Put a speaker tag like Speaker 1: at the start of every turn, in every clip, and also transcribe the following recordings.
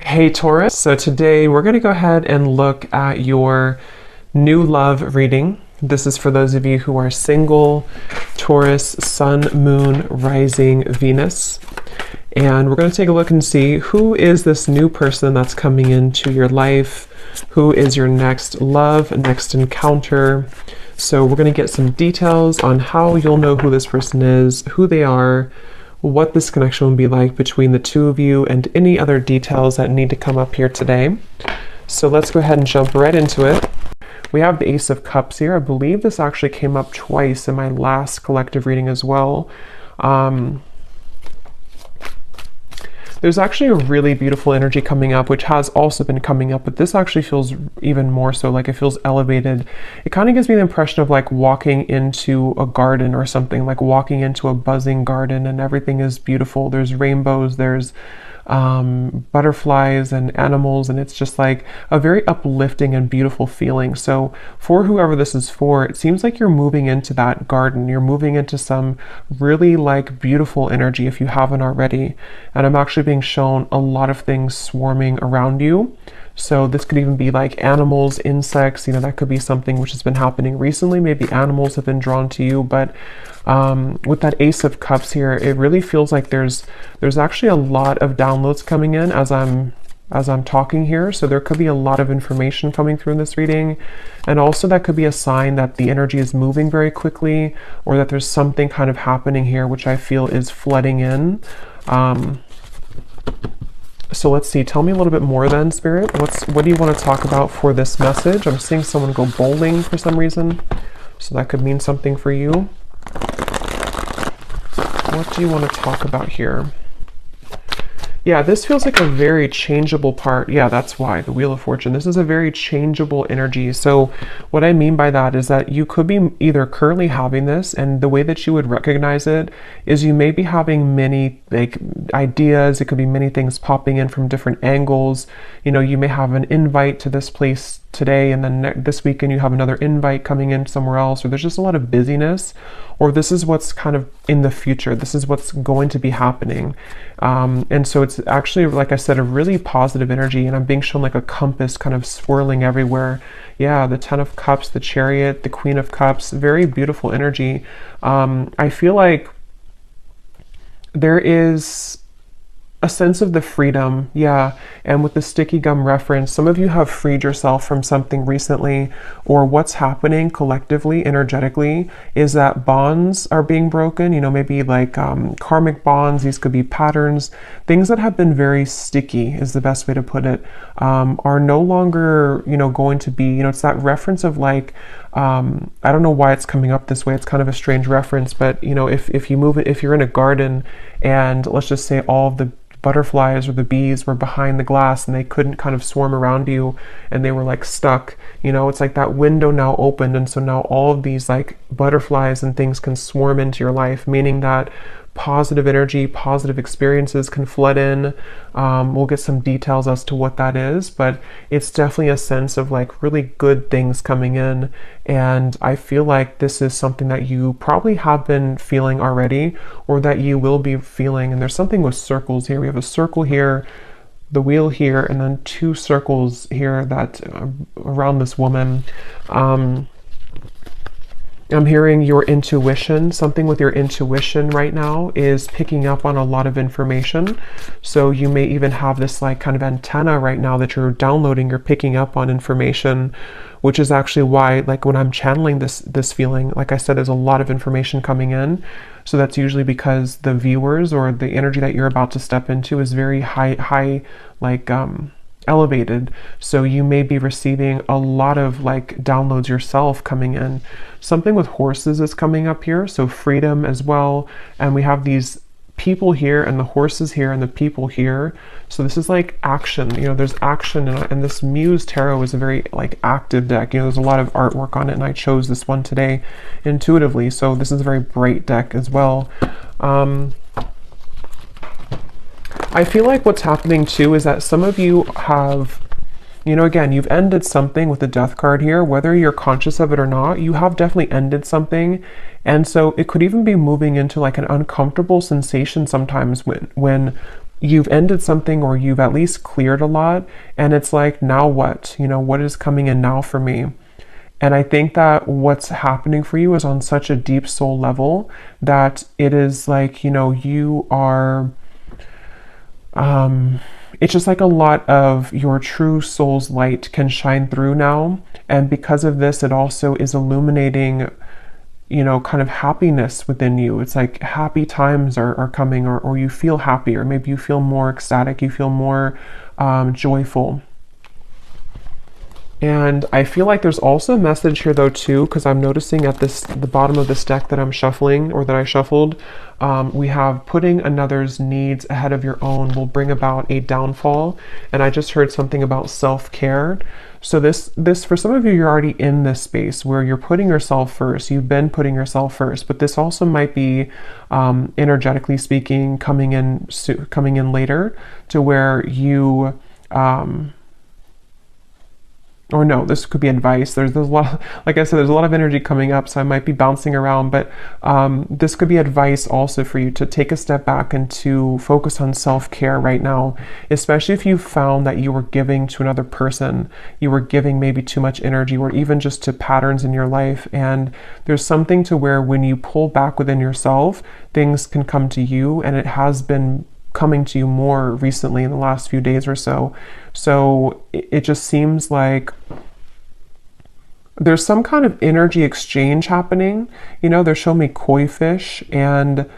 Speaker 1: Hey Taurus, so today we're going to go ahead and look at your new love reading. This is for those of you who are single, Taurus, Sun, Moon, Rising, Venus. And we're going to take a look and see who is this new person that's coming into your life, who is your next love, next encounter. So we're going to get some details on how you'll know who this person is, who they are, what this connection will be like between the two of you, and any other details that need to come up here today. So let's go ahead and jump right into it. We have the Ace of Cups here. I believe this actually came up twice in my last collective reading as well. There's actually a really beautiful energy coming up, which has also been coming up, but this actually feels even more so, like it feels elevated. It kind of gives me the impression of like walking into a garden or something, like walking into a buzzing garden and everything is beautiful. There's rainbows, there's butterflies and animals, and it's just like a very uplifting and beautiful feeling. So for whoever this is for, it seems like you're moving into that garden. You're moving into some really like beautiful energy if you haven't already. And I'm actually being shown a lot of things swarming around you. So this could even be like animals, insects, that could be something which has been happening recently. Maybe animals have been drawn to you, but with that Ace of Cups here, it really feels like there's actually a lot of downloads coming in as I'm talking here. So there could be a lot of information coming through in this reading. And also that could be a sign that the energy is moving very quickly, or that there's something kind of happening here, which I feel is flooding in. So let's see, tell me a little bit more then, Spirit. What do you want to talk about for this message? I'm seeing someone go bowling for some reason, so that could mean something for you. What do you want to talk about here? Yeah, this feels like a very changeable part. Yeah, that's why, the Wheel of Fortune. This is a very changeable energy. So what I mean by that is that you could be either currently having this, and the way that you would recognize it is you may be having many like ideas. It could be many things popping in from different angles. You may have an invite to this place today, and then this weekend you have another invite coming in somewhere else, or there's just a lot of busyness, or this is what's kind of in the future. This is what's going to be happening. And so it's actually, like I said, a really positive energy, and I'm being shown like a compass kind of swirling everywhere. Yeah, the Ten of Cups, the Chariot, the Queen of Cups, very beautiful energy. I feel like there is a sense of the freedom, yeah. And with the sticky gum reference, some of you have freed yourself from something recently, or what's happening collectively, energetically, is that bonds are being broken. Maybe like karmic bonds. These could be patterns, things that have been very sticky is the best way to put it, are no longer, going to be, it's that reference of like, I don't know why it's coming up this way. It's kind of a strange reference, but if you move it, if you're in a garden and let's just say all of the butterflies or the bees were behind the glass and they couldn't kind of swarm around you and they were like stuck, it's like that window now opened, and so now all of these like butterflies and things can swarm into your life, meaning that positive energy, positive experiences can flood in. We'll get some details as to what that is, but it's definitely a sense of like really good things coming in. And I feel like this is something that you probably have been feeling already, or that you will be feeling. And there's something with circles here. We have a circle here, the wheel here, and then two circles here that around this woman. I'm hearing your intuition. Something with your intuition right now is picking up on a lot of information. So you may even have this like kind of antenna right now that you're downloading, you're picking up on information, which is actually why, like when I'm channeling this feeling, like I said, there's a lot of information coming in. So that's usually because the viewers or the energy that you're about to step into is very high, like elevated. So you may be receiving a lot of like downloads yourself coming in. Something with horses is coming up here, so freedom as well. And we have these people here and the horses here and the people here. So this is like action, there's action, and this Muse Tarot is a very like active deck. There's a lot of artwork on it, and I chose this one today intuitively. So this is a very bright deck as well. I feel like what's happening too is that some of you have, again, you've ended something with the Death card here, whether you're conscious of it or not. You have definitely ended something. And so it could even be moving into like an uncomfortable sensation sometimes when you've ended something, or you've at least cleared a lot, and it's like, now what? You know, what is coming in now for me? And I think that what's happening for you is on such a deep soul level that it is like, you know, you are, it's just like a lot of your true soul's light can shine through now. And because of this, it also is illuminating, you know, kind of happiness within you. It's like happy times are coming, or you feel happy, or maybe you feel more ecstatic, you feel more joyful. And I feel like there's also a message here though too, because I'm noticing at the bottom of this deck that I'm shuffling, or that I shuffled, we have putting another's needs ahead of your own will bring about a downfall. And I just heard something about self-care. So this for some of you, you're already in this space where you're putting yourself first. You've been putting yourself first, but this also might be energetically speaking coming in later, to where you or no, this could be advice. There's a lot, like I said, there's a lot of energy coming up, so I might be bouncing around, but this could be advice also for you to take a step back and to focus on self-care right now, especially if you found that you were giving to another person, you were giving maybe too much energy, or even just to patterns in your life. And there's something to where when you pull back within yourself, things can come to you, and it has been coming to you more recently in the last few days or so. So it just seems like there's some kind of energy exchange happening. You know, they're showing me koi fish, and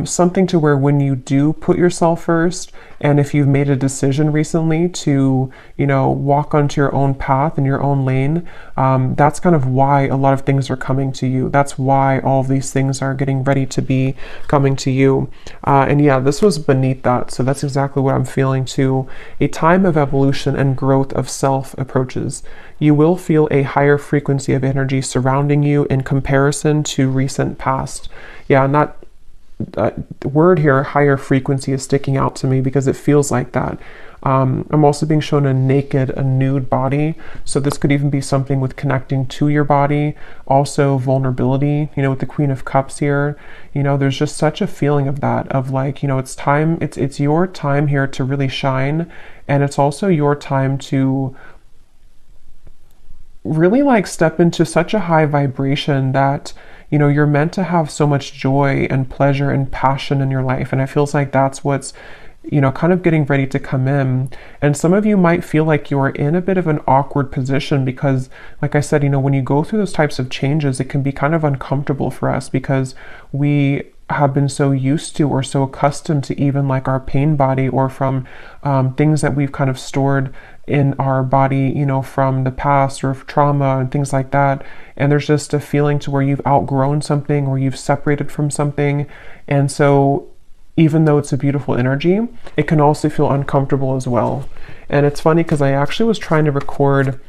Speaker 1: something to where when you do put yourself first, and if you've made a decision recently to, you know, walk onto your own path in your own lane, that's kind of why a lot of things are coming to you. That's why all of these things are getting ready to be coming to you. And yeah, this was beneath that. So that's exactly what I'm feeling too. A time of evolution and growth of self approaches. You will feel a higher frequency of energy surrounding you in comparison to recent past. Yeah, not word here, higher frequency, is sticking out to me because it feels like that. I'm also being shown a naked, a nude body. So this could even be something with connecting to your body. Also vulnerability, you know, with the Queen of Cups here. You know, there's just such a feeling of that, of like, you know, it's time, it's your time here to really shine. And it's also your time to really like step into such a high vibration that, you know, you're meant to have so much joy and pleasure and passion in your life. And it feels like that's what's, you know, kind of getting ready to come in. And some of you might feel like you're in a bit of an awkward position because, like I said, you know, when you go through those types of changes, it can be kind of uncomfortable for us because we have been so used to or so accustomed to even like our pain body, or from things that we've kind of stored in our body, you know, from the past, or trauma and things like that. And there's just a feeling to where you've outgrown something, or you've separated from something. And so even though it's a beautiful energy, it can also feel uncomfortable as well. And it's funny because I actually was trying to record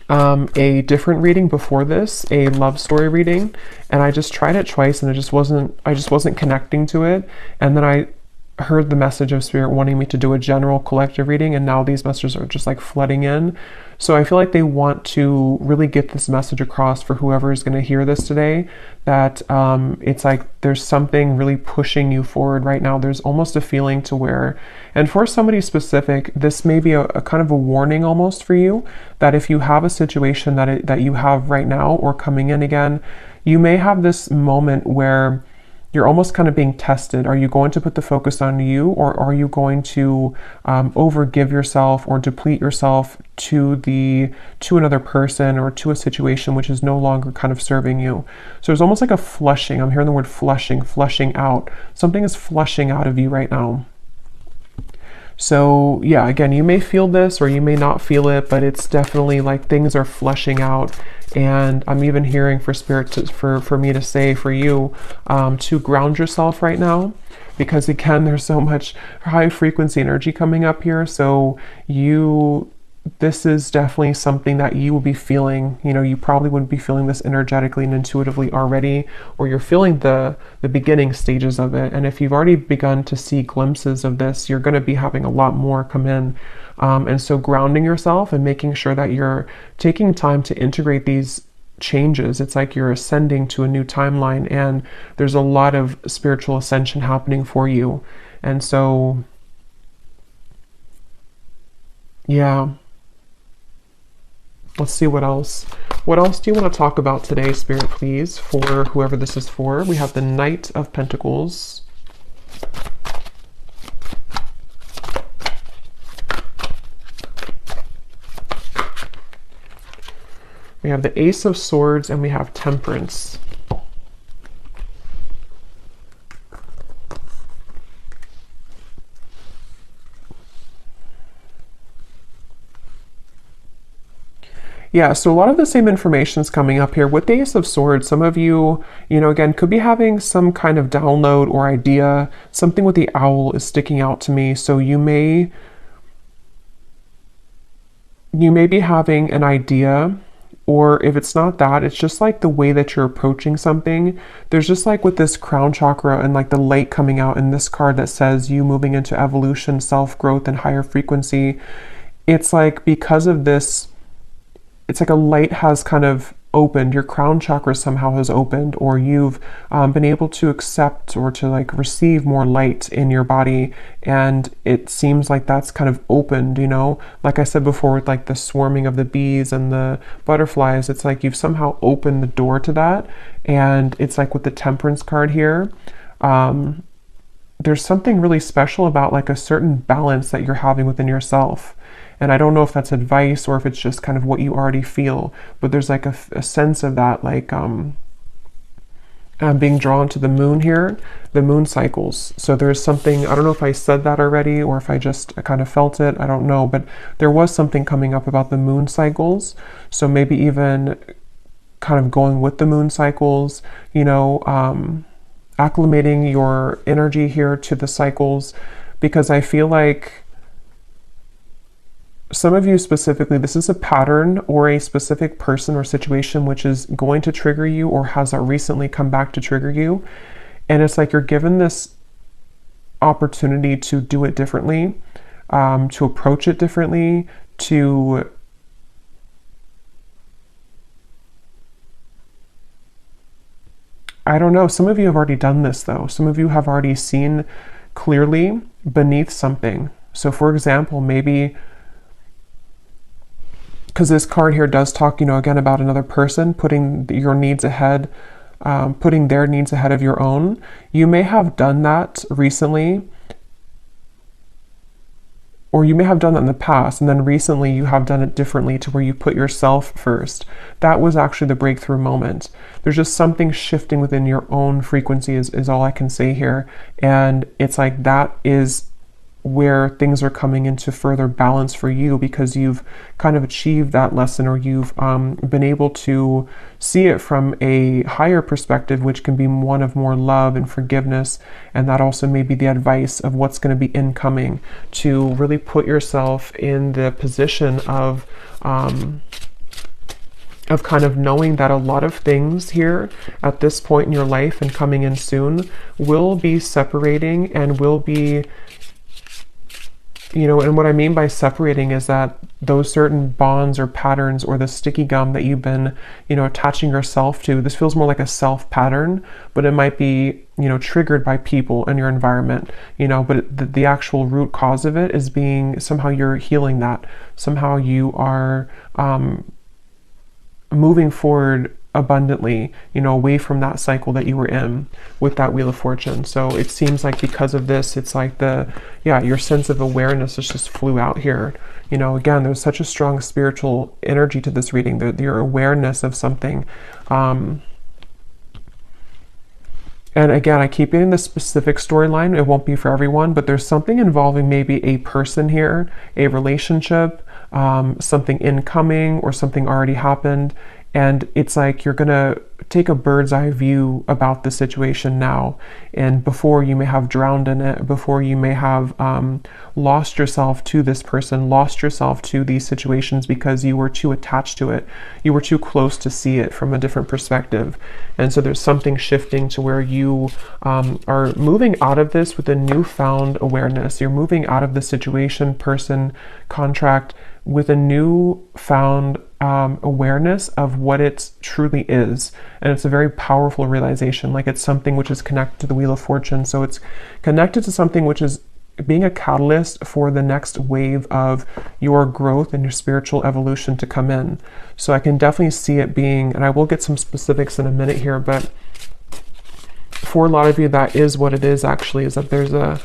Speaker 1: a different reading before this, a love story reading, and I just tried it twice and I just wasn't connecting to it. And then I heard the message of Spirit wanting me to do a general collective reading, and now these messages are just like flooding in. So I feel like they want to really get this message across for whoever is going to hear this today, that it's like there's something really pushing you forward right now. There's almost a feeling to where, and for somebody specific, this may be a kind of a warning almost for you, that if you have a situation that you have right now or coming in again, you may have this moment where you're almost kind of being tested. Are you going to put the focus on you, or are you going to overgive yourself or deplete yourself to another person or to a situation which is no longer kind of serving you? So there's almost like a flushing. I'm hearing the word flushing out. Something is flushing out of you right now. So yeah, again, you may feel this or you may not feel it, but it's definitely like things are flushing out. And I'm even hearing for Spirit for me to say for you to ground yourself right now, because again, there's so much high frequency energy coming up here. So this is definitely something that you will be feeling. You know, you probably wouldn't be feeling this energetically and intuitively already, or you're feeling the beginning stages of it. And if you've already begun to see glimpses of this, you're going to be having a lot more come in. And so grounding yourself and making sure that you're taking time to integrate these changes. It's like you're ascending to a new timeline, and there's a lot of spiritual ascension happening for you. And so, yeah. Let's see what else. What else do you want to talk about today, Spirit, please, for whoever this is for? We have the Knight of Pentacles. We have the Ace of Swords, and we have Temperance. Yeah, so a lot of the same information is coming up here. With the Ace of Swords, some of you, again, could be having some kind of download or idea. Something with the owl is sticking out to me. So you may be having an idea, or if it's not that, it's just like the way that you're approaching something. There's just like with this crown chakra and like the light coming out in this card that says you moving into evolution, self-growth, and higher frequency. It's like because of this, it's like a light has kind of opened, your crown chakra somehow has opened, or you've been able to accept or to like receive more light in your body, and it seems like that's kind of opened, like I said before with like the swarming of the bees and the butterflies. It's like you've somehow opened the door to that. And it's like with the Temperance card here, there's something really special about like a certain balance that you're having within yourself. And I don't know if that's advice or if it's just kind of what you already feel, but there's like a sense of that, like I'm being drawn to the moon here, the moon cycles. So there's something, I don't know if I said that already or if I just kind of felt it, I don't know, but there was something coming up about the moon cycles. So maybe even kind of going with the moon cycles, acclimating your energy here to the cycles, because I feel like some of you specifically, this is a pattern or a specific person or situation which is going to trigger you or has recently come back to trigger you. And it's like you're given this opportunity to do it differently, to approach it differently, I don't know, some of you have already done this though. Some of you have already seen clearly beneath something. So for example, maybe, because this card here does talk, again, about another person putting your needs ahead, putting their needs ahead of your own. You may have done that recently, or you may have done that in the past, and then recently you have done it differently to where you put yourself first. That was actually the breakthrough moment. There's just something shifting within your own frequency is all I can say here. And it's like that is where things are coming into further balance for you, because you've kind of achieved that lesson, or you've been able to see it from a higher perspective, which can be one of more love and forgiveness. And that also may be the advice of what's going to be incoming, to really put yourself in the position of kind of knowing that a lot of things here at this point in your life and coming in soon will be separating and will be, and what I mean by separating is that those certain bonds or patterns or the sticky gum that you've been, attaching yourself to, this feels more like a self pattern, but it might be, triggered by people in your environment, but the actual root cause of it is being, somehow you're healing that. Somehow you are moving forward abundantly, away from that cycle that you were in with that Wheel of Fortune. So it seems like because of this, it's like your sense of awareness just flew out here. Again, there's such a strong spiritual energy to this reading, your awareness of something. And again, I keep getting the specific storyline. It won't be for everyone, but there's something involving maybe a person here, a relationship, something incoming, or something already happened. And it's like you're going to take a bird's eye view about the situation now. And before, you may have drowned in it. Before, you may have lost yourself to this person, lost yourself to these situations because you were too attached to it. You were too close to see it from a different perspective. And so there's something shifting to where you are moving out of this with a newfound awareness. You're moving out of the situation, person, contract with a newfound awareness of what it truly is. And it's a very powerful realization. Like, it's something which is connected to the Wheel of Fortune. So it's connected to something which is being a catalyst for the next wave of your growth and your spiritual evolution to come in. So I can definitely see it being, and I will get some specifics in a minute here, but for a lot of you, that is what it is actually, is that there's a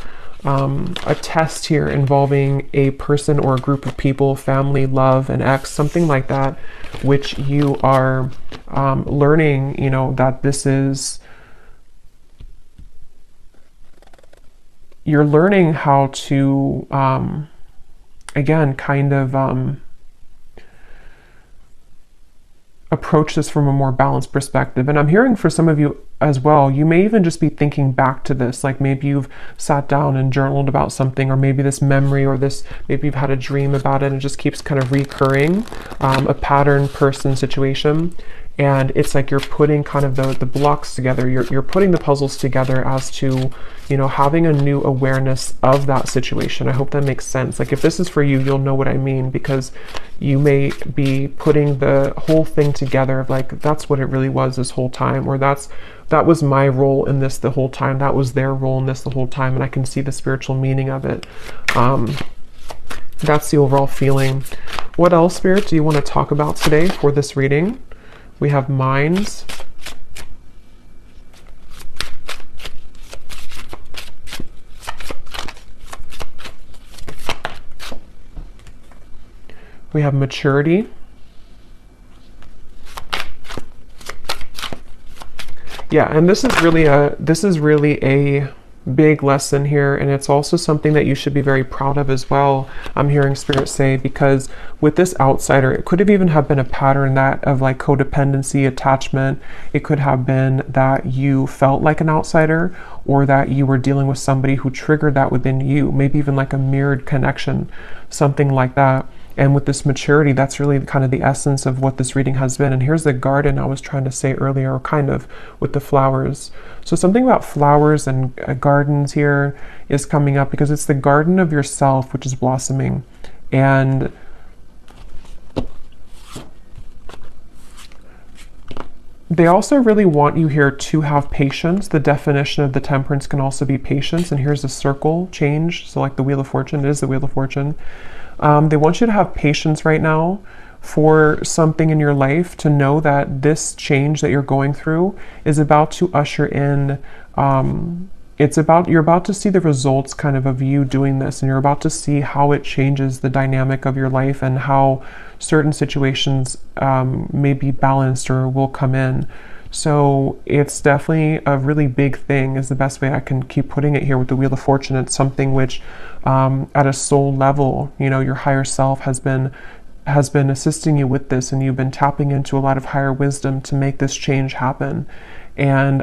Speaker 1: test here involving a person or a group of people, family, love, an ex, something like that, which you are learning, you know, that this is, you're learning how to, again, kind of approach this from a more balanced perspective. And I'm hearing for some of you as well, you may even just be thinking back to this, like maybe you've sat down and journaled about something, or maybe this memory, or this, maybe you've had a dream about it and it just keeps kind of recurring, a pattern, person, situation. And it's like you're putting kind of the blocks together, you're putting the puzzles together as to, you know, having a new awareness of that situation. I hope that makes sense. Like, if this is for you, you'll know what I mean, because you may be putting the whole thing together of like, that's what it really was this whole time, or that was my role in this the whole time, that was their role in this the whole time, and I can see the spiritual meaning of it. That's the overall feeling. What else, Spirit, do you want to talk about today for this reading? We have minds. We have maturity. Yeah, and this is really a big lesson here, and it's also something that you should be very proud of as well, I'm hearing Spirit say, because with this outsider, it could have even have been a pattern that of like codependency, attachment. It could have been that you felt like an outsider, or that you were dealing with somebody who triggered that within you, maybe even like a mirrored connection, something like that. And with this maturity, that's really kind of the essence of what this reading has been. And here's the garden I was trying to say earlier, or kind of with the flowers. So something about flowers and gardens here is coming up, because it's the garden of yourself which is blossoming. And they also really want you here to have patience. The definition of the temperance can also be patience. And here's a circle change. So like the Wheel of Fortune, it is the Wheel of Fortune. They want you to have patience right now for something in your life, to know that this change that you're going through is about to usher in, you're about to see the results kind of you doing this, and you're about to see how it changes the dynamic of your life, and how certain situations may be balanced or will come in. So it's definitely a really big thing, is the best way I can keep putting it here with the Wheel of Fortune. It's something which at a soul level, you know, your higher self has been assisting you with this, and you've been tapping into a lot of higher wisdom to make this change happen. And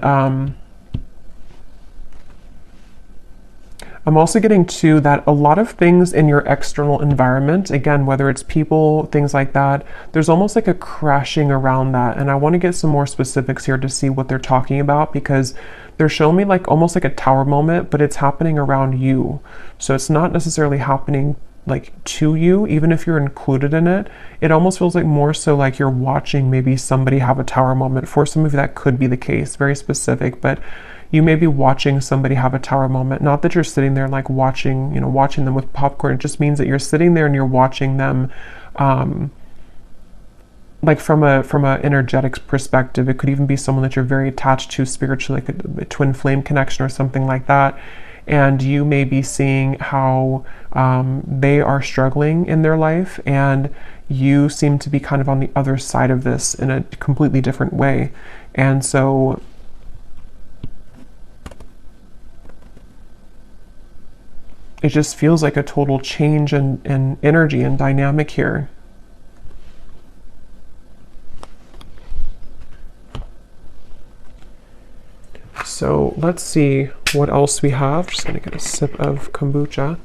Speaker 1: I'm also getting to that a lot of things in your external environment, again, whether it's people, things like that, there's almost like a crashing around that. And I want to get some more specifics here to see what they're talking about, because they're showing me like almost like a tower moment, but it's happening around you. So it's not necessarily happening like to you, even if you're included in it. It almost feels like more so like you're watching maybe somebody have a tower moment. For some of you, that could be the case, very specific, but you may be watching somebody have a tower moment. Not that you're sitting there like watching them with popcorn. It just means that you're sitting there and you're watching them, like from a energetic perspective. It could even be someone that you're very attached to spiritually, like a twin flame connection or something like that. And you may be seeing how they are struggling in their life, and you seem to be kind of on the other side of this in a completely different way. And so it just feels like a total change in energy and dynamic here. So let's see what else we have. Just gonna get a sip of kombucha.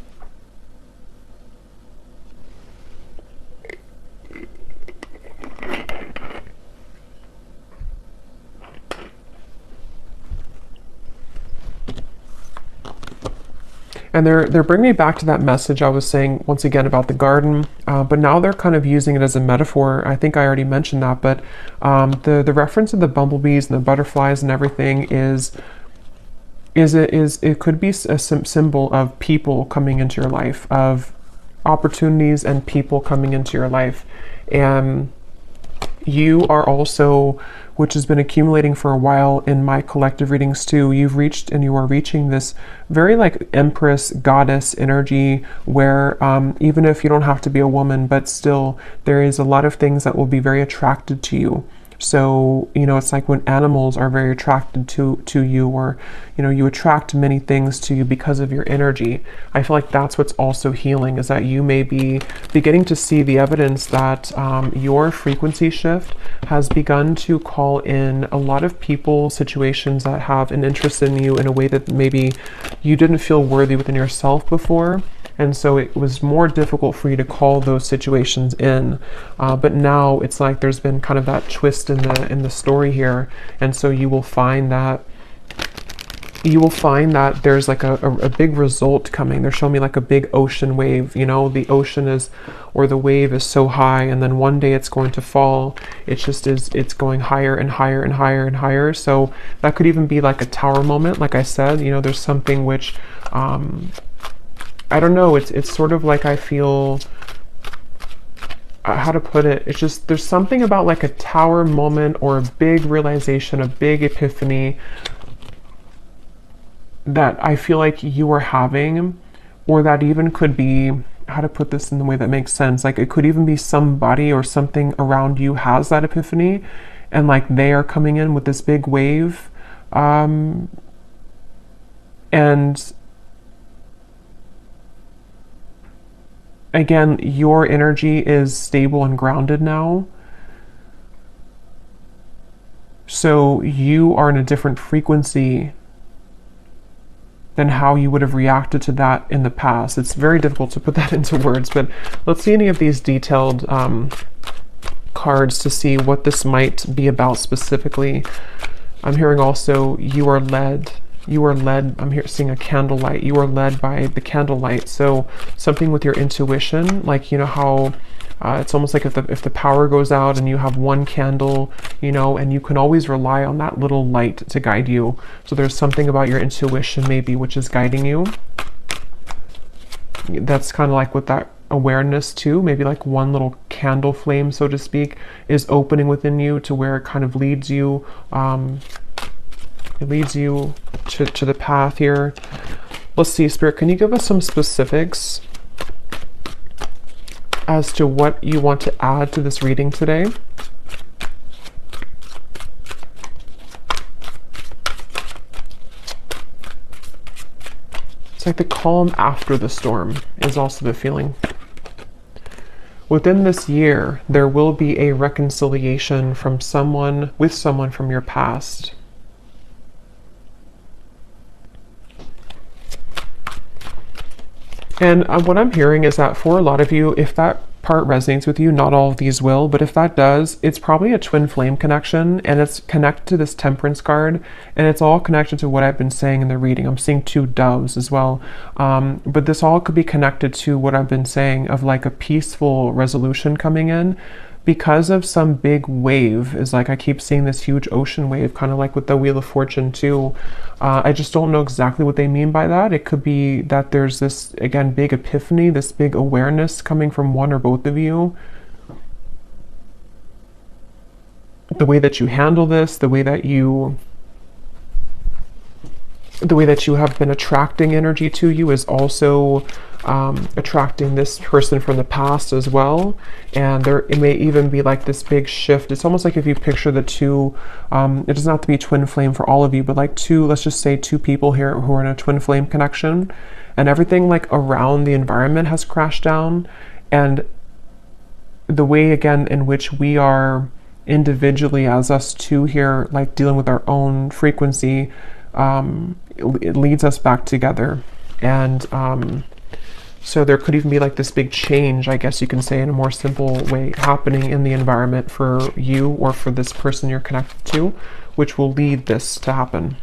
Speaker 1: And they're bringing me back to that message I was saying once again about the garden, but now they're kind of using it as a metaphor. I think I already mentioned that, but the reference of the bumblebees and the butterflies and everything it could be a symbol of people coming into your life, of opportunities and people coming into your life. And you are also, which has been accumulating for a while in my collective readings too, you've reached and you are reaching this very like empress goddess energy where even if you don't have to be a woman, but still there is a lot of things that will be very attracted to you. So, you know, it's like when animals are very attracted to you, or, you know, you attract many things to you because of your energy. I feel like that's what's also healing, is that you may be beginning to see the evidence that your frequency shift has begun to call in a lot of people, situations that have an interest in you in a way that maybe you didn't feel worthy within yourself before. And so it was more difficult for you to call those situations in. But now it's like there's been kind of that twist in the story here. And so you will find that there's like a big result coming. They're showing me like a big ocean wave. You know, the ocean is, or the wave is so high, and then one day it's going to fall. It's going higher and higher and higher and higher. So that could even be like a tower moment. Like I said, you know, there's something which, I don't know, it's sort of like I feel, how to put it, it's just, there's something about like a tower moment or a big realization, a big epiphany that I feel like you are having, or that even could be, how to put this in the way that makes sense, like it could even be somebody or something around you has that epiphany, and like they are coming in with this big wave, and again, your energy is stable and grounded now. So you are in a different frequency than how you would have reacted to that in the past. It's very difficult to put that into words, but let's see any of these detailed cards to see what this might be about specifically. I'm hearing also you are led. I'm here seeing a candlelight. You are led by the candlelight. So something with your intuition, like, you know how it's almost like if the power goes out and you have one candle, you know, and you can always rely on that little light to guide you. So there's something about your intuition maybe which is guiding you. That's kind of like with that awareness too, maybe like one little candle flame, so to speak, is opening within you to where it kind of leads you. It leads you to the path here. Let's see, Spirit, can you give us some specifics as to what you want to add to this reading today? It's like the calm after the storm is also the feeling. Within this year, there will be a reconciliation from someone from your past. And what I'm hearing is that for a lot of you, if that part resonates with you, not all of these will, but if that does, it's probably a twin flame connection, and it's connected to this temperance card, and it's all connected to what I've been saying in the reading. I'm seeing two doves as well, but this all could be connected to what I've been saying of like a peaceful resolution coming in because of some big wave. Is like I keep seeing this huge ocean wave, kind of like with the Wheel of Fortune too. I just don't know exactly what they mean by that. It could be that there's this, again, big epiphany, this big awareness coming from one or both of you. The way that you handle this, the way that you have been attracting energy to you is also attracting this person from the past as well. And it may even be like this big shift. It's almost like if you picture the two, it doesn't have to be twin flame for all of you, but like two, let's just say two people here who are in a twin flame connection, and everything like around the environment has crashed down. And the way, again, in which we are individually as us two here, like dealing with our own frequency, it leads us back together. And so there could even be like this big change, I guess you can say, in a more simple way, happening in the environment for you or for this person you're connected to, which will lead this to happen.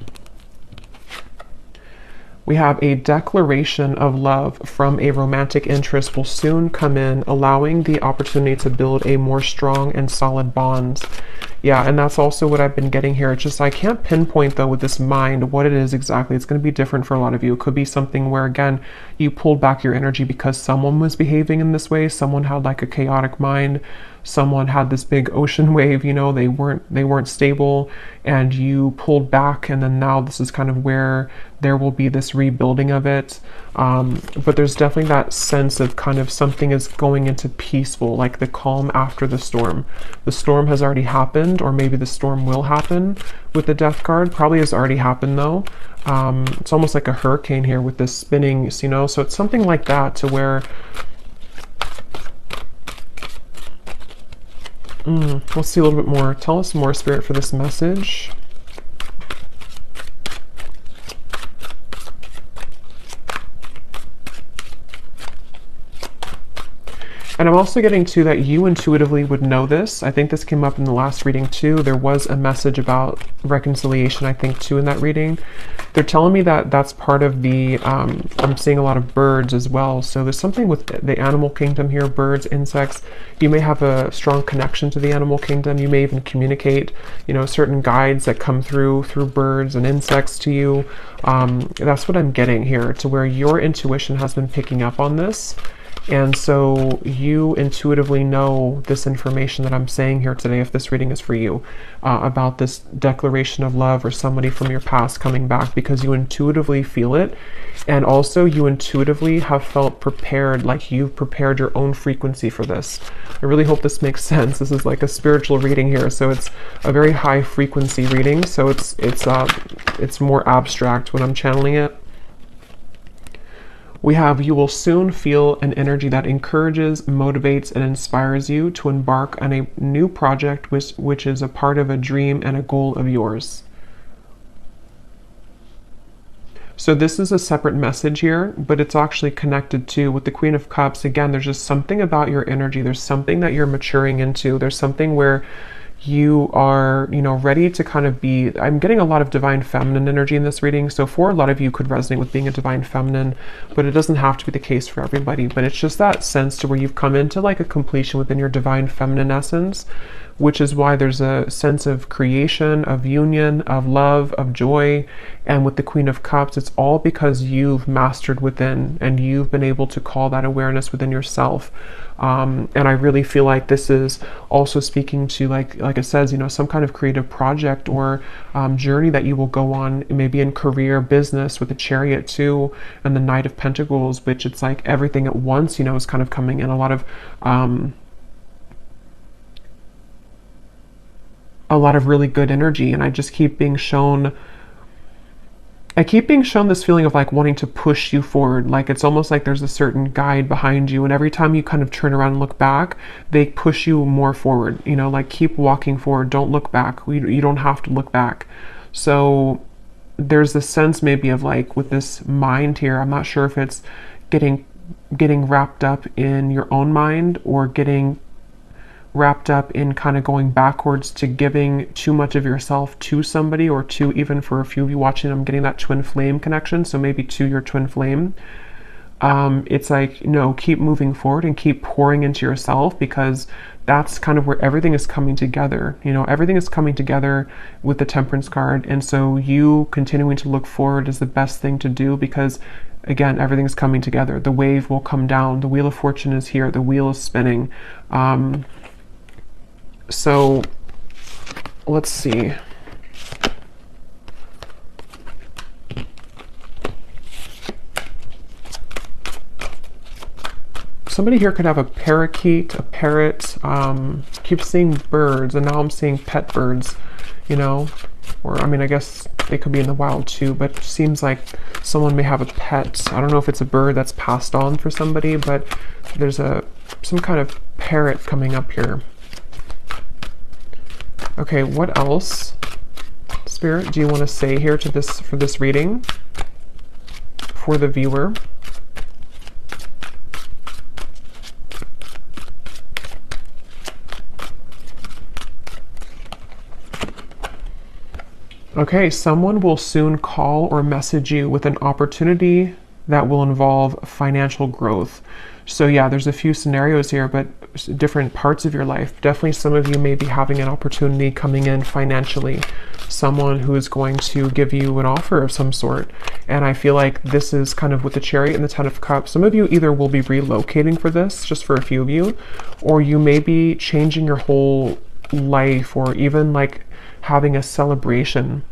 Speaker 1: We have a declaration of love from a romantic interest will soon come in, allowing the opportunity to build a more strong and solid bond. Yeah, and that's also what I've been getting here. It's just I can't pinpoint though with this mind what it is exactly. It's going to be different for a lot of you. It could be something where again you pulled back your energy because someone was behaving in this way. Someone had like a chaotic mind. Someone had this big ocean wave, you know, they weren't stable, and you pulled back, and then now this is kind of where there will be this rebuilding of it. But there's definitely that sense of kind of something is going into peaceful, like the calm after the storm. The storm has already happened, or maybe the storm will happen with the Death card. Probably has already happened though. It's almost like a hurricane here with this spinning, you know, so it's something like that to where let's see a little bit more. Tell us more, Spirit, for this message. And I'm also getting to that you intuitively would know this. I think this came up in the last reading too. There was a message about reconciliation, I think, too, in that reading. They're telling me that that's part of the, I'm seeing a lot of birds as well. So there's something with the animal kingdom here, birds, insects. You may have a strong connection to the animal kingdom. You may even communicate, you know, certain guides that come through birds and insects to you. That's what I'm getting here, to where your intuition has been picking up on this. And so you intuitively know this information that I'm saying here today, if this reading is for you, about this declaration of love or somebody from your past coming back, because you intuitively feel it. And also you intuitively have felt prepared, like you've prepared your own frequency for this. I really hope this makes sense. This is like a spiritual reading here. So it's a very high frequency reading. So it's more abstract when I'm channeling it. We have, you will soon feel an energy that encourages, motivates, and inspires you to embark on a new project which is a part of a dream and a goal of yours. So this is a separate message here, but it's actually connected to with the Queen of Cups. Again, there's just something about your energy. There's something that you're maturing into. There's something where you are, you know, ready to kind of be, I'm getting a lot of divine feminine energy in this reading. So for a lot of you could resonate with being a divine feminine, but it doesn't have to be the case for everybody. But it's just that sense to where you've come into like a completion within your divine feminine essence, which is why there's a sense of creation, of union, of love, of joy. And with the Queen of Cups, it's all because you've mastered within and you've been able to call that awareness within yourself. And I really feel like this is also speaking to, like it says, you know, some kind of creative project or journey that you will go on, maybe in career, business, with the Chariot too, and the Knight of Pentacles, which it's like everything at once, you know, is kind of coming in. A lot of really good energy, and I just keep being shown this feeling of like wanting to push you forward. Like it's almost like there's a certain guide behind you, and every time you kind of turn around and look back, they push you more forward, you know, like keep walking forward, don't look back. You don't have to look back. So there's this sense maybe of like with this mind here, I'm not sure if it's getting wrapped up in your own mind or getting wrapped up in kind of going backwards to giving too much of yourself to somebody, or to, even for a few of you watching, I'm getting that twin flame connection, so maybe to your twin flame. It's like, no, keep moving forward and keep pouring into yourself, because that's kind of where everything is coming together. You know, everything is coming together with the Temperance card, and so you continuing to look forward is the best thing to do, because again, everything's coming together. The wave will come down, the Wheel of Fortune is here, the wheel is spinning. So let's see. Somebody here could have a parakeet, a parrot. Keep seeing birds, and now I'm seeing pet birds, you know, or I mean, I guess they could be in the wild too, but it seems like someone may have a pet. I don't know if it's a bird that's passed on for somebody, but there's some kind of parrot coming up here. Okay, what else, Spirit, do you want to say here to this, for this reading, for the viewer? Okay, someone will soon call or message you with an opportunity that will involve financial growth. So yeah, there's a few scenarios here, but different parts of your life. Definitely some of you may be having an opportunity coming in financially. Someone who is going to give you an offer of some sort. And I feel like this is kind of with the Chariot and the Ten of Cups. Some of you either will be relocating for this, just for a few of you, or you may be changing your whole life, or even like having a celebration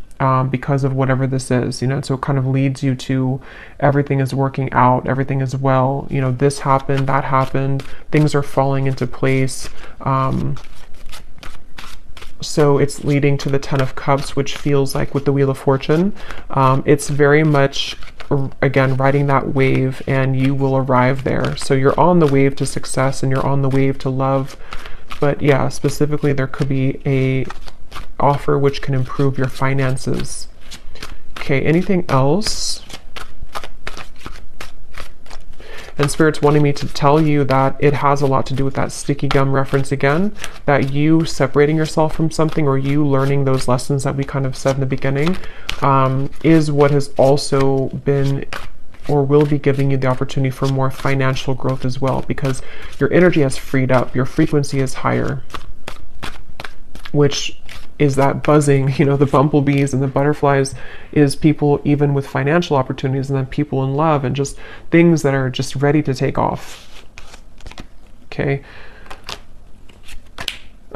Speaker 1: because of whatever this is, you know. So it kind of leads you to everything is working out, everything is well, you know, this happened, that happened, things are falling into place. So it's leading to the Ten of Cups, which feels like with the Wheel of Fortune, it's very much, again, riding that wave, and you will arrive there. So you're on the wave to success and you're on the wave to love. But yeah, specifically there could be a offer which can improve your finances. Okay, anything else? And Spirit's wanting me to tell you that it has a lot to do with that sticky gum reference again, that you separating yourself from something, or you learning those lessons that we kind of said in the beginning, is what has also been or will be giving you the opportunity for more financial growth as well, because your energy has freed up, your frequency is higher, which is that buzzing, you know, the bumblebees and the butterflies, is people even with financial opportunities, and then people in love and just things that are just ready to take off. Okay.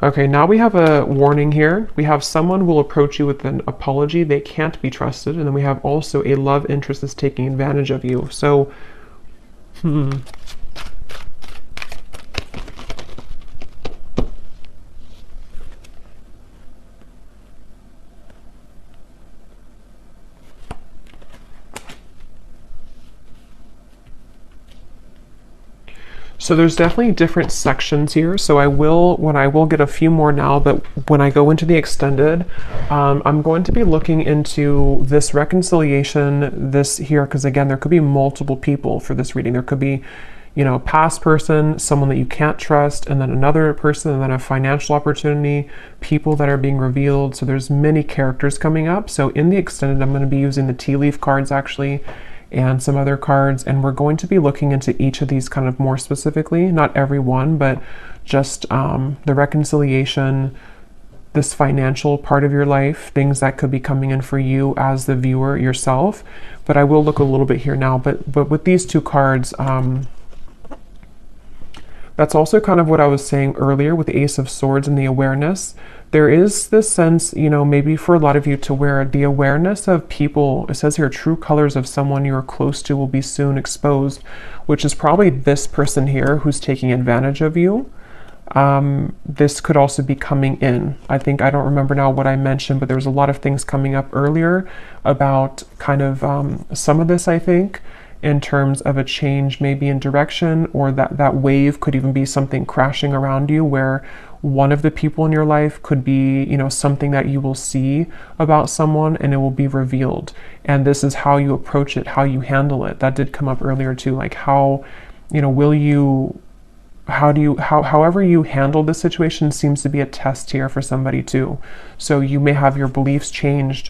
Speaker 1: Okay, now we have a warning here. We have someone will approach you with an apology. They can't be trusted. And then we have also a love interest that's taking advantage of you. So, So there's definitely different sections here. So I will get a few more now, but when I go into the extended, I'm going to be looking into this reconciliation, this here, because again, there could be multiple people for this reading. There could be, you know, a past person, someone that you can't trust, and then another person, and then a financial opportunity, people that are being revealed. So there's many characters coming up. So in the extended, I'm going to be using the tea leaf cards actually, and some other cards, and we're going to be looking into each of these kind of more specifically, not every one, but just the reconciliation, this financial part of your life, things that could be coming in for you as the viewer yourself. But I will look a little bit here now, but with these two cards, that's also kind of what I was saying earlier with the Ace of Swords and the awareness. There is this sense, you know, maybe for a lot of you, to where the awareness of people, it says here, true colors of someone you are close to will be soon exposed, which is probably this person here who's taking advantage of you. This could also be coming in. I don't remember now what I mentioned, but there was a lot of things coming up earlier about kind of some of this, I think, in terms of a change maybe in direction, or that wave could even be something crashing around you, where one of the people in your life could be, you know, something that you will see about someone and it will be revealed. And this is how you approach it, how you handle it. That did come up earlier too, like how, you know, however you handle this situation seems to be a test here for somebody too. So you may have your beliefs changed.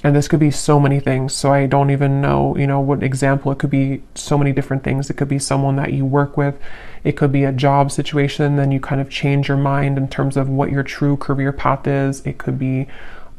Speaker 1: And this could be so many things. So I don't even know, you know, what example. It could be so many different things. It could be someone that you work with. It could be a job situation. Then you kind of change your mind in terms of what your true career path is. It could be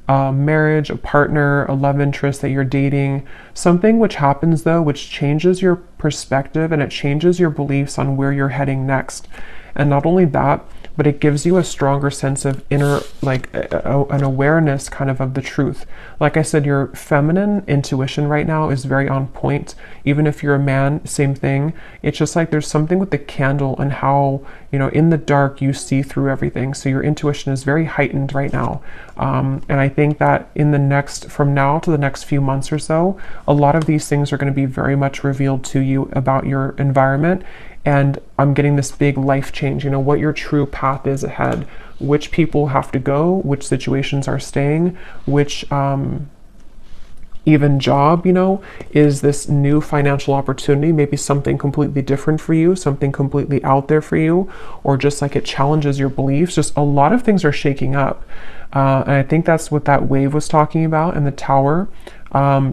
Speaker 1: a marriage, a partner, a love interest that you're dating. Something which happens though, which changes your perspective and it changes your beliefs on where you're heading next. And not only that, but it gives you a stronger sense of inner, like an awareness kind of the truth. Like I said, your feminine intuition right now is very on point. Even if you're a man, same thing. It's just like there's something with the candle and how, you know, in the dark you see through everything. So your intuition is very heightened right now. And I think that from now to the next few months or so, a lot of these things are going to be very much revealed to you about your environment. And I'm getting this big life change, you know, what your true path is ahead, which people have to go, which situations are staying, which even job, you know, is this new financial opportunity, maybe something completely different for you, something completely out there for you, or just like it challenges your beliefs. Just a lot of things are shaking up. And I think that's what that wave was talking about in the Tower.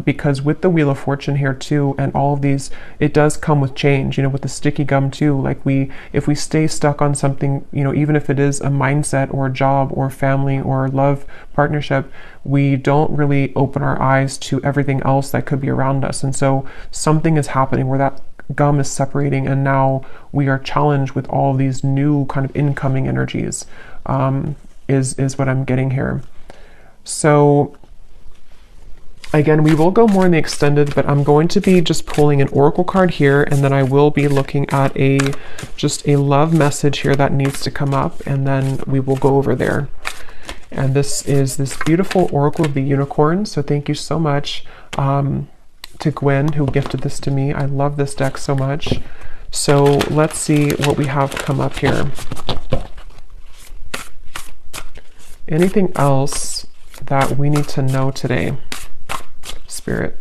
Speaker 1: Because with the Wheel of Fortune here too, and all of these, it does come with change, you know, with the sticky gum too. Like if we stay stuck on something, you know, even if it is a mindset or a job or family or love partnership, we don't really open our eyes to everything else that could be around us. And so something is happening where that gum is separating, and now we are challenged with all of these new kind of incoming energies, is what I'm getting here. So again, we will go more in the extended, but I'm going to be just pulling an oracle card here, and then I will be looking at just a love message here that needs to come up, and then we will go over there. And this is this beautiful Oracle of the Unicorn. So thank you so much to Gwen, who gifted this to me. I love this deck so much. So let's see what we have come up here. Anything else that we need to know today, Spirit?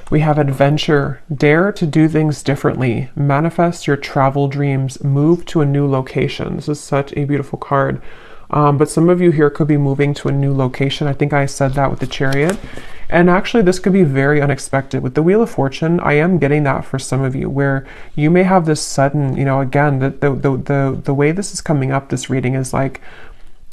Speaker 1: We have adventure. Dare to do things differently. Manifest your travel dreams. Move to a new location. This is such a beautiful card. But some of you here could be moving to a new location. I think I said that with the Chariot. And actually, this could be very unexpected. With the Wheel of Fortune, I am getting that for some of you, where you may have this sudden, you know, again, the way this is coming up, this reading is like,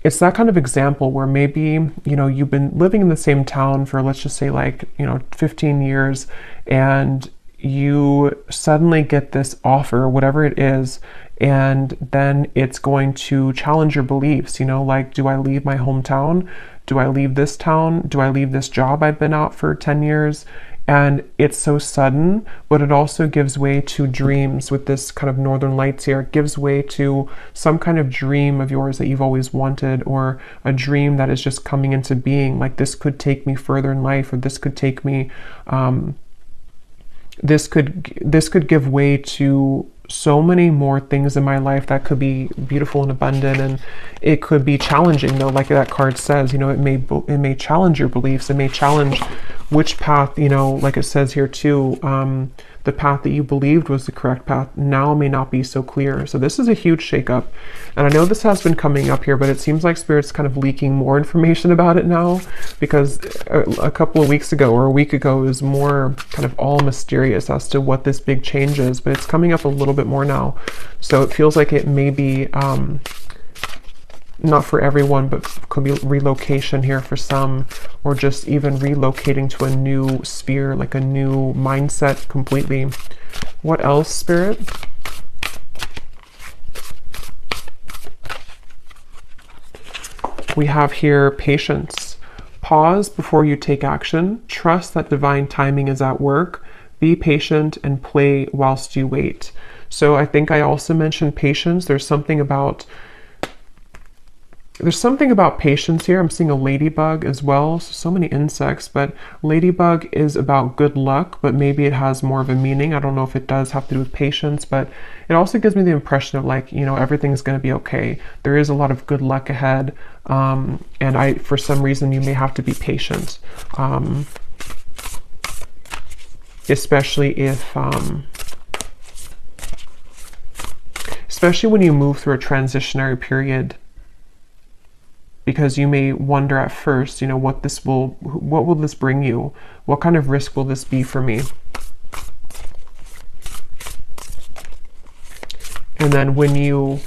Speaker 1: it's that kind of example where maybe, you know, you've been living in the same town for, let's just say, like, you know, 15 years, and you suddenly get this offer, whatever it is, and then it's going to challenge your beliefs, you know, like, do I leave my hometown? Do I leave this town? Do I leave this job I've been out for 10 years? And it's so sudden, but it also gives way to dreams with this kind of Northern Lights here. It gives way to some kind of dream of yours that you've always wanted, or a dream that is just coming into being. Like, this could take me further in life, or this could take me, this could give way to so many more things in my life that could be beautiful and abundant. And it could be challenging, though, like that card says, you know, it may challenge your beliefs. It may challenge which path, you know, like it says here too, the path that you believed was the correct path now may not be so clear. So this is a huge shakeup. And I know this has been coming up here, but it seems like Spirit's kind of leaking more information about it now, because a couple of weeks ago or a week ago it was more kind of all mysterious as to what this big change is, but it's coming up a little bit more now. So it feels like it may be not for everyone, but could be relocation here for some, or just even relocating to a new sphere, like a new mindset completely. What else, Spirit? We have here patience. Pause before you take action. Trust that divine timing is at work. Be patient and play whilst you wait. So I think I also mentioned patience. There's something about patience here. I'm seeing a ladybug as well. So many insects, but ladybug is about good luck, but maybe it has more of a meaning. I don't know if it does have to do with patience, but it also gives me the impression of, like, you know, everything's going to be okay. There is a lot of good luck ahead. And for some reason, you may have to be patient. Especially when you move through a transitionary period, because you may wonder at first, you know, what will this bring you? What kind of risk will this be for me? And then when you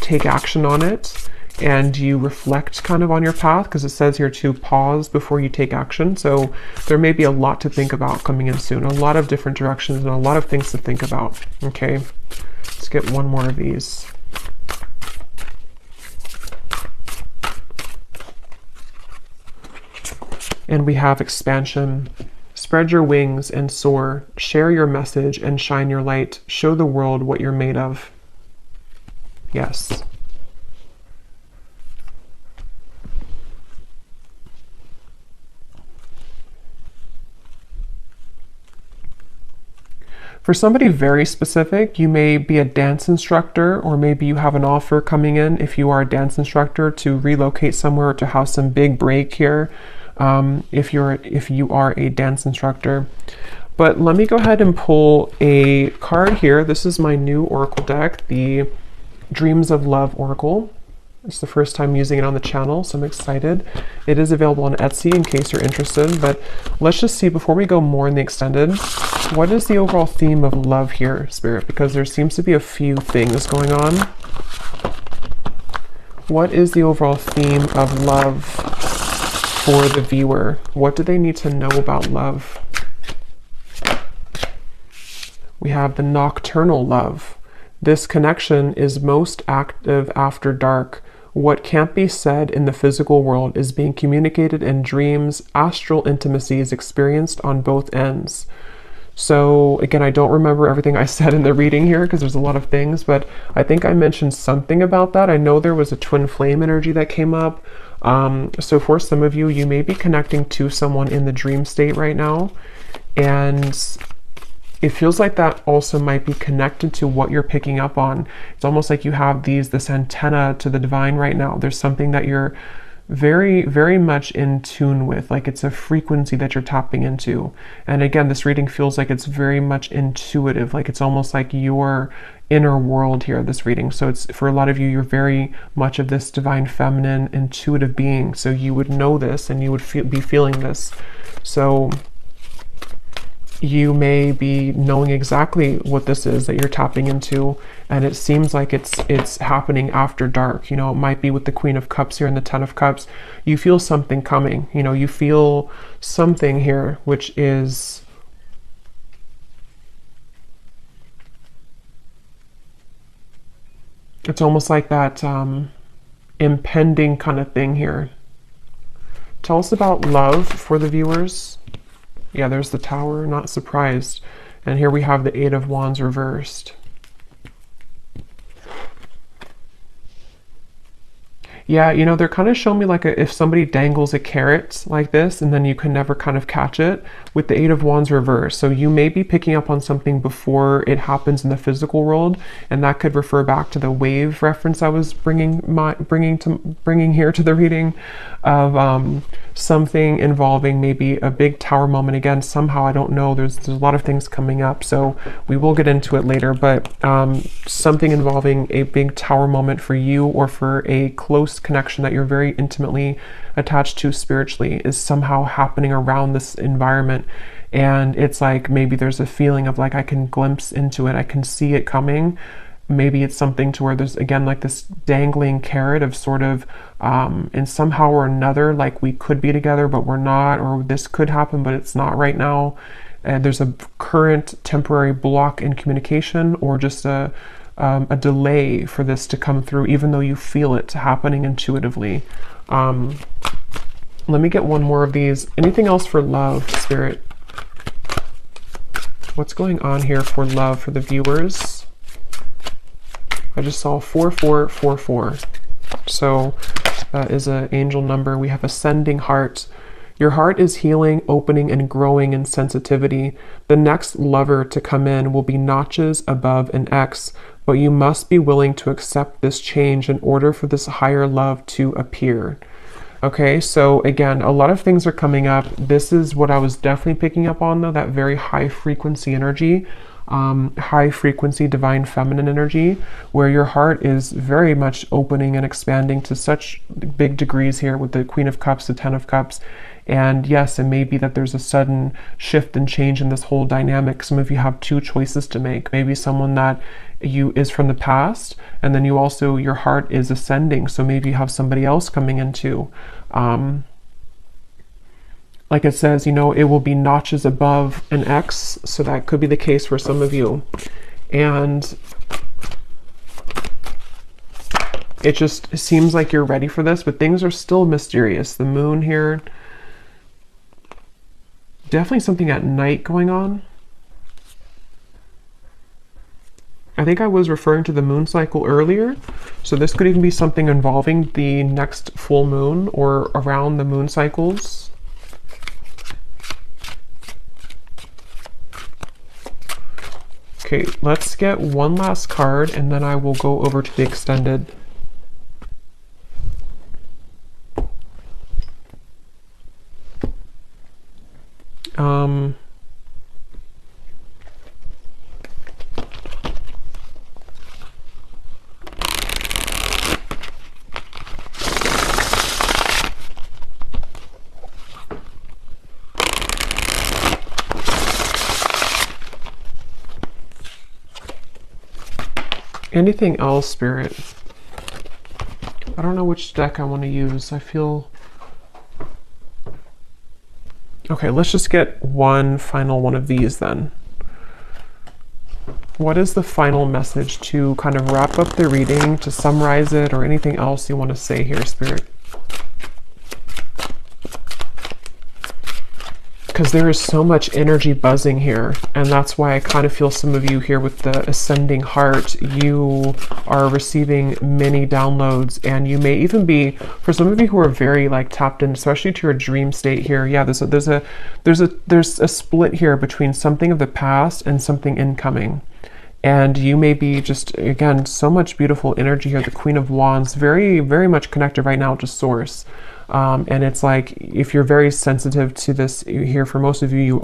Speaker 1: take action on it and you reflect kind of on your path, because it says here to pause before you take action. So there may be a lot to think about coming in soon, a lot of different directions and a lot of things to think about. Okay, let's get one more of these. And we have expansion. Spread your wings and soar. Share your message and shine your light. Show the world what you're made of. Yes. For somebody very specific, you may be a dance instructor, or maybe you have an offer coming in if you are a dance instructor to relocate somewhere, to have some big break here, if you are a dance instructor. But let me go ahead and pull a card here. This is my new oracle deck, the Dreams of Love Oracle. It's the first time using it on the channel, so I'm excited. It is available on Etsy in case you're interested, but let's just see, before we go more in the extended, what is the overall theme of love here, Spirit? Because there seems to be a few things going on. What is the overall theme of love for the viewer? What do they need to know about love? We have the nocturnal love. This connection is most active after dark. What can't be said in the physical world is being communicated in dreams. Astral intimacy is experienced on both ends. So again, I don't remember everything I said in the reading here because there's a lot of things, but I think I mentioned something about that. I know there was a twin flame energy that came up. So for some of you, you may be connecting to someone in the dream state right now, and it feels like that also might be connected to what you're picking up on. It's almost like you have this antenna to the divine right now. There's something that you're very, very much in tune with, like it's a frequency that you're tapping into. And again, this reading feels like it's very much intuitive, like it's almost like your inner world here, this reading. So it's, for a lot of you, you're very much of this divine feminine intuitive being. So you would know this and you would be feeling this. So you may be knowing exactly what this is that you're tapping into, and it seems like it's happening after dark. You know, it might be with the Queen of Cups here and the Ten of Cups. You feel something coming, you know, you feel something here, which is it's almost like that impending kind of thing here. Tell us about love for the viewers. Yeah, there's the Tower, not surprised. And here we have the Eight of Wands reversed. Yeah, you know, they're kind of showing me like if somebody dangles a carrot like this and then you can never kind of catch it with the Eight of Wands reversed. So you may be picking up on something before it happens in the physical world, and that could refer back to the wave reference I was bringing here to the reading of something involving maybe a big tower moment. Again, somehow, I don't know, there's a lot of things coming up, so we will get into it later, but something involving a big tower moment for you, or for a close connection that you're very intimately attached to spiritually, is somehow happening around this environment. And it's like maybe there's a feeling of like I can glimpse into it, I can see it coming. Maybe it's something to where there's, again, like this dangling carrot of sort of and somehow or another, like we could be together but we're not, or this could happen but it's not right now. And there's a current temporary block in communication, or just a delay for this to come through, even though you feel it happening intuitively. Let me get one more of these. Anything else for love, Spirit? What's going on here for love for the viewers? I just saw 4444. So that is an angel number. We have ascending heart. Your heart is healing, opening, and growing in sensitivity. The next lover to come in will be notches above an X, but you must be willing to accept this change in order for this higher love to appear. Okay, so again, a lot of things are coming up. This is what I was definitely picking up on, though, that very high frequency energy, high frequency divine feminine energy, where your heart is very much opening and expanding to such big degrees here with the Queen of Cups, the Ten of Cups. And yes, it may be that there's a sudden shift and change in this whole dynamic. Some of you have two choices to make. Maybe someone that is from the past, and then you also, your heart is ascending, so maybe you have somebody else coming into. Like it says, you know, it will be notches above an X, so that could be the case for some of you. And it just seems like you're ready for this, but things are still mysterious. The moon here, definitely something at night going on. I think I was referring to the moon cycle earlier, so this could even be something involving the next full moon or around the moon cycles. Okay, let's get one last card and then I will go over to the extended. Anything else, Spirit? I don't know which deck I want to use. I feel... Okay, let's just get one final one of these then. What is the final message to kind of wrap up the reading, to summarize it, or anything else you want to say here, Spirit? Because there is so much energy buzzing here, and that's why I kind of feel some of you here with the ascending heart, you are receiving many downloads, and you may even be, for some of you who are very like tapped in, especially to your dream state here. Yeah, there's a split here between something of the past and something incoming. And you may be just, again, so much beautiful energy here. The Queen of Wands, very, very much connected right now to Source. And it's like, if you're very sensitive to this here, for most of you,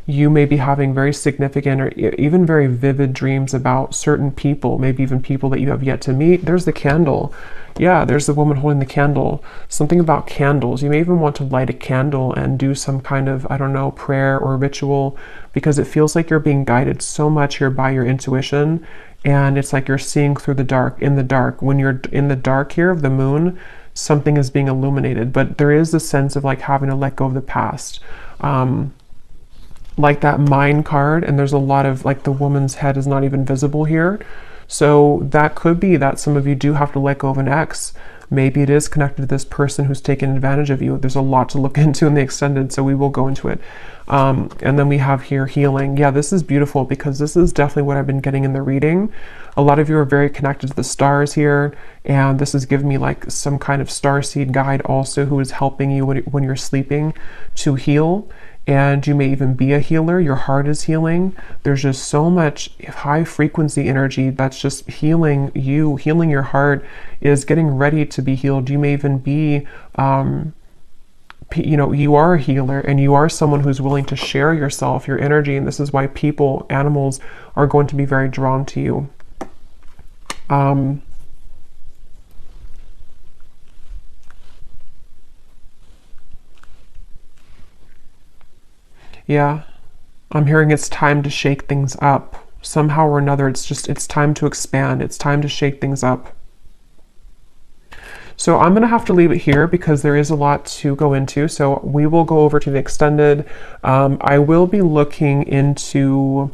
Speaker 1: you may be having very significant or even very vivid dreams about certain people, maybe even people that you have yet to meet. There's the candle. Yeah, there's the woman holding the candle. Something about candles. You may even want to light a candle and do some kind of, I don't know, prayer or ritual, because it feels like you're being guided so much here by your intuition. And it's like you're seeing through the dark, in the dark. When you're in the dark here of the moon, something is being illuminated, but there is a sense of like having to let go of the past. Like that mind card, and there's a lot of like the woman's head is not even visible here. So that could be that some of you do have to let go of an ex. Maybe it is connected to this person who's taken advantage of you. There's a lot to look into in the extended, so we will go into it. And then we have here healing. Yeah, this is beautiful because this is definitely what I've been getting in the reading. A lot of you are very connected to the stars here, and this is giving me like some kind of starseed guide also who is helping you when you're sleeping to heal. And you may even be a healer. Your heart is healing. There's just so much high frequency energy that's just healing you. Healing your heart is getting ready to be healed. You may even be, you know, you are a healer and you are someone who's willing to share yourself, your energy. And this is why people, animals are going to be very drawn to you. Yeah, I'm hearing it's time to shake things up. Somehow or another, it's time to expand. It's time to shake things up. So I'm going to have to leave it here because there is a lot to go into. So we will go over to the extended. I will be looking into...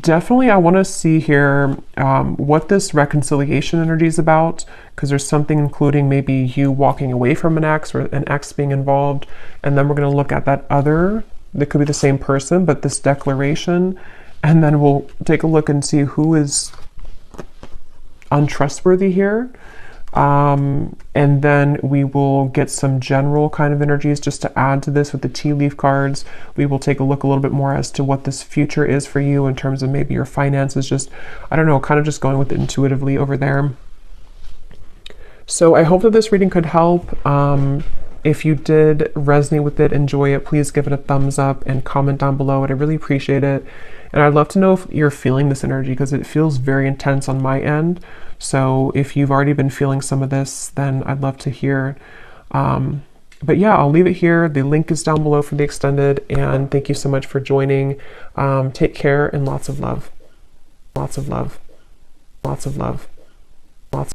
Speaker 1: Definitely, I want to see here what this reconciliation energy is about, because there's something including maybe you walking away from an ex or an ex being involved. And then we're going to look at that other, that could be the same person, but this declaration. And then we'll take a look and see who is untrustworthy here. And then we will get some general kind of energies just to add to this with the tea leaf cards. We will take a look a little bit more as to what this future is for you in terms of maybe your finances, just, I don't know, kind of just going with it intuitively over there. So I hope that this reading could help. If you did resonate with it, enjoy it, please give it a thumbs up and comment down below. I'd really appreciate it. And I'd love to know if you're feeling this energy, because it feels very intense on my end. So if you've already been feeling some of this, then I'd love to hear. But yeah, I'll leave it here. The link is down below for the extended. And thank you so much for joining. Take care and lots of love. Lots of love. Lots of love.